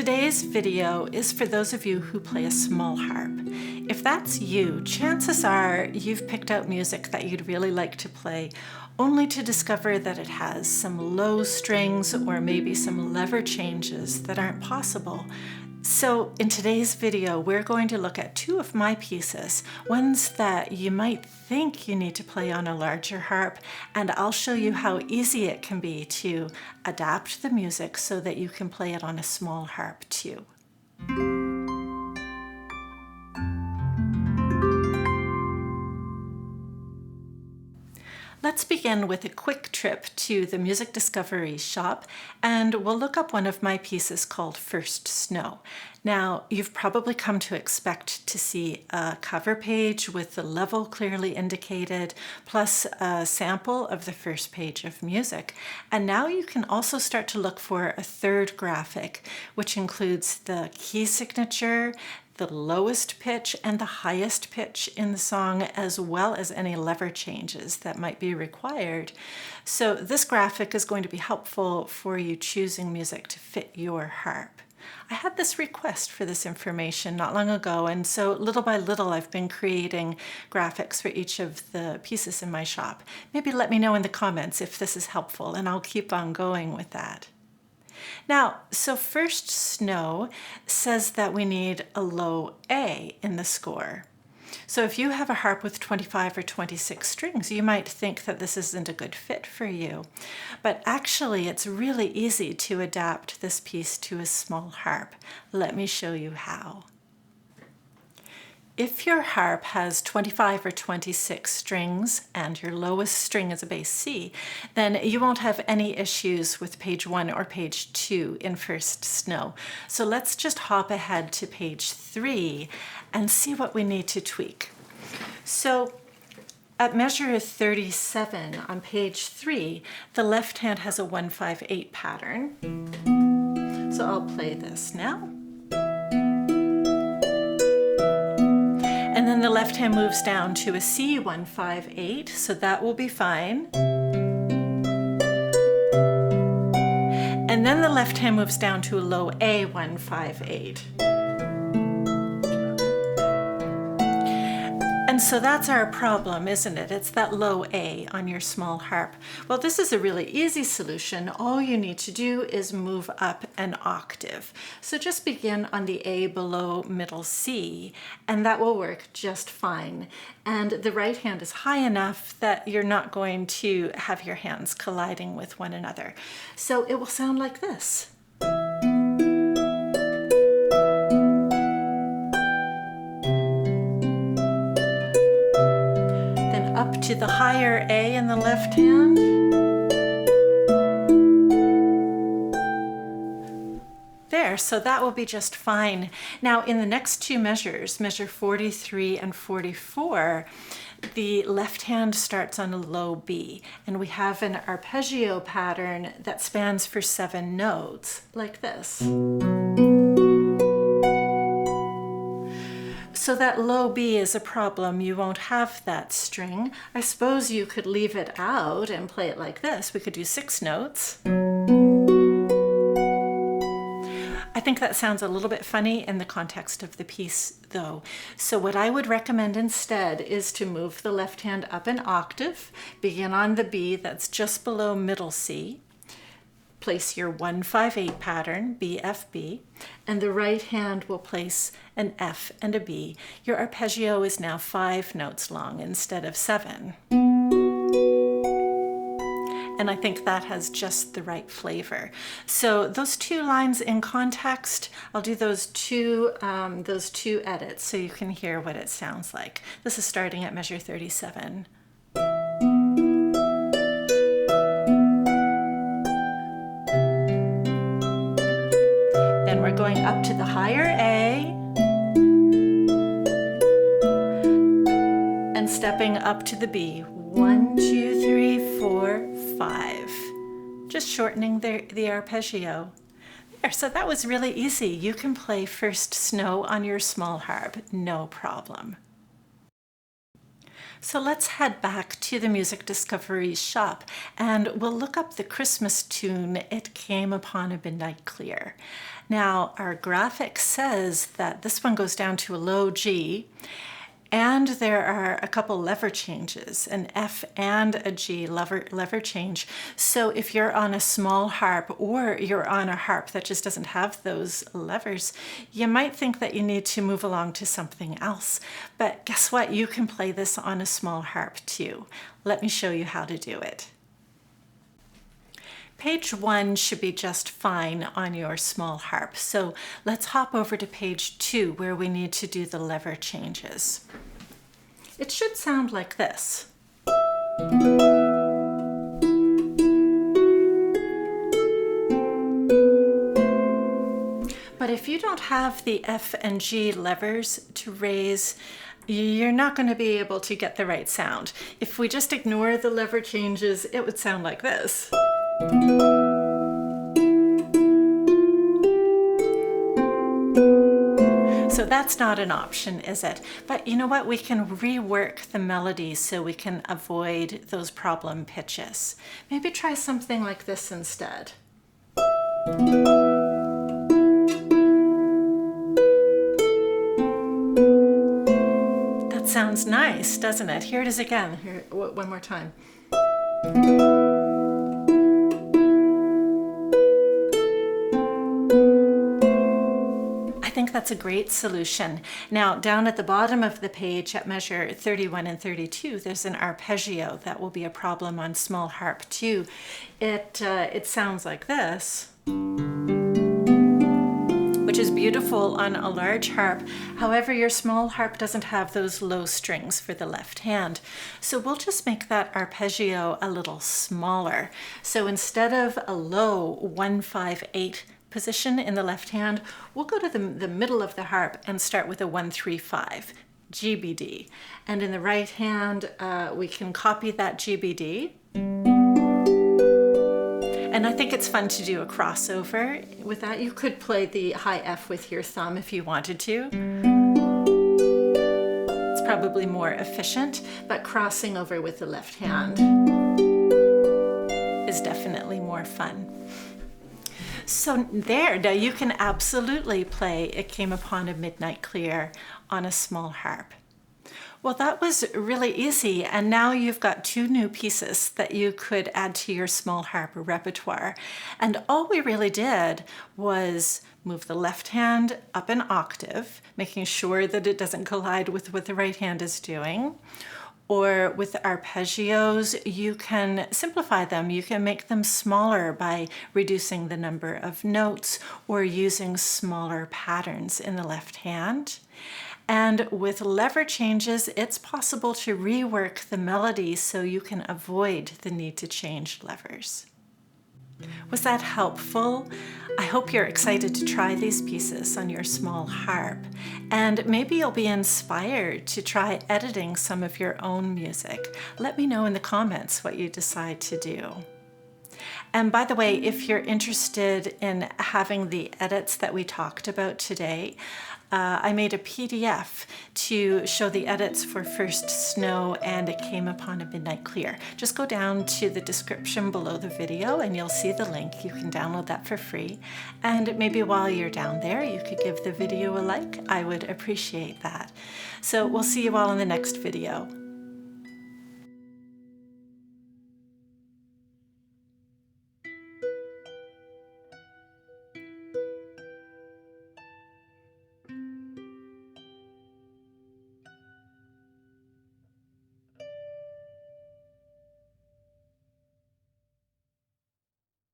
Today's video is for those of you who play a small harp. If that's you, chances are you've picked out music that you'd really like to play, only to discover that it has some low strings or maybe some lever changes that aren't possible. So in today's video, we're going to look at two of my pieces, ones that you might think you need to play on a larger harp, and I'll show you how easy it can be to adapt the music so that you can play it on a small harp too. Let's begin with a quick trip to the Music Discovery shop, and we'll look up one of my pieces called First Snow. Now, you've probably come to expect to see a cover page with the level clearly indicated, plus a sample of the first page of music. And now you can also start to look for a third graphic, which includes the key signature, the lowest pitch and the highest pitch in the song, as well as any lever changes that might be required. So this graphic is going to be helpful for you choosing music to fit your harp. I had this request for this information not long ago, and so little by little I've been creating graphics for each of the pieces in my shop. Maybe let me know in the comments if this is helpful, and I'll keep on going with that. Now, so First Snow says that we need a low A in the score. So if you have a harp with 25 or 26 strings, you might think that this isn't a good fit for you. But actually, it's really easy to adapt this piece to a small harp. Let me show you how. If your harp has 25 or 26 strings and your lowest string is a bass C, then you won't have any issues with page 1 or page 2 in First Snow. So let's just hop ahead to page 3 and see what we need to tweak. So at measure 37 on page 3, the left hand has a 1-5-8 pattern. So I'll play this now. And then the left hand moves down to a C 1-5-8, so that will be fine. And then the left hand moves down to a low A 1-5-8. And so that's our problem, isn't it? It's that low A on your small harp. Well, this is a really easy solution. All you need to do is move up an octave. So just begin on the A below middle C, and that will work just fine. And the right hand is high enough that you're not going to have your hands colliding with one another. So it will sound like this. Up to the higher A in the left hand. There, so that will be just fine. Now in the next two measures, measure 43 and 44, the left hand starts on a low B, and we have an arpeggio pattern that spans for 7 notes, like this. So that low B is a problem. You won't have that string. I suppose you could leave it out and play it like this. We could do 6 notes. I think that sounds a little bit funny in the context of the piece though. So what I would recommend instead is to move the left hand up an octave, begin on the B that's just below middle C, place your 1-5-8 pattern, B, F, B, and the right hand will place an F and a B. Your arpeggio is now 5 notes long instead of 7. And I think that has just the right flavor. So those 2 lines in context, I'll do those two edits so you can hear what it sounds like. This is starting at measure 37. Then we're going up to the higher A and stepping up to the B. 1, 2, 3, 4, 5. Just shortening the arpeggio. There, so that was really easy. You can play First Snow on your small harp, no problem. So let's head back to the Music Discovery shop and we'll look up the Christmas tune, It Came Upon a Midnight Clear. Now, our graphic says that this one goes down to a low G, and there are a couple lever changes, an F and a G lever change. So if you're on a small harp or you're on a harp that just doesn't have those levers, you might think that you need to move along to something else. But guess what? You can play this on a small harp too. Let me show you how to do it. Page 1 should be just fine on your small harp. So let's hop over to page 2 where we need to do the lever changes. It should sound like this. But if you don't have the F and G levers to raise, you're not going to be able to get the right sound. If we just ignore the lever changes, it would sound like this. So that's not an option, is it? But you know what? We can rework the melody so we can avoid those problem pitches. Maybe try something like this instead. That sounds nice, doesn't it? Here it is again. Here, one more time. I think that's a great solution. Now, down at the bottom of the page at measure 31 and 32, there's an arpeggio that will be a problem on small harp too. It sounds like this, which is beautiful on a large harp. However, your small harp doesn't have those low strings for the left hand. So we'll just make that arpeggio a little smaller. So instead of a low 1-5-8 position in the left hand, we'll go to the middle of the harp and start with a 1-3-5, GBD. And in the right hand, we can copy that GBD. And I think it's fun to do a crossover with that. You could play the high F with your thumb if you wanted to. It's probably more efficient, but crossing over with the left hand is definitely more fun. So there, now you can absolutely play It Came Upon a Midnight Clear on a small harp. Well, that was really easy, and now you've got 2 new pieces that you could add to your small harp repertoire. And all we really did was move the left hand up an octave, making sure that it doesn't collide with what the right hand is doing. Or with arpeggios, you can simplify them. You can make them smaller by reducing the number of notes or using smaller patterns in the left hand. And with lever changes, it's possible to rework the melody so you can avoid the need to change levers. Was that helpful? I hope you're excited to try these pieces on your small harp, and maybe you'll be inspired to try editing some of your own music. Let me know in the comments what you decide to do. And by the way, if you're interested in having the edits that we talked about today, I made a PDF to show the edits for First Snow and It Came Upon a Midnight Clear. Just go down to the description below the video and you'll see the link. You can download that for free. And maybe while you're down there, you could give the video a like. I would appreciate that. So we'll see you all in the next video.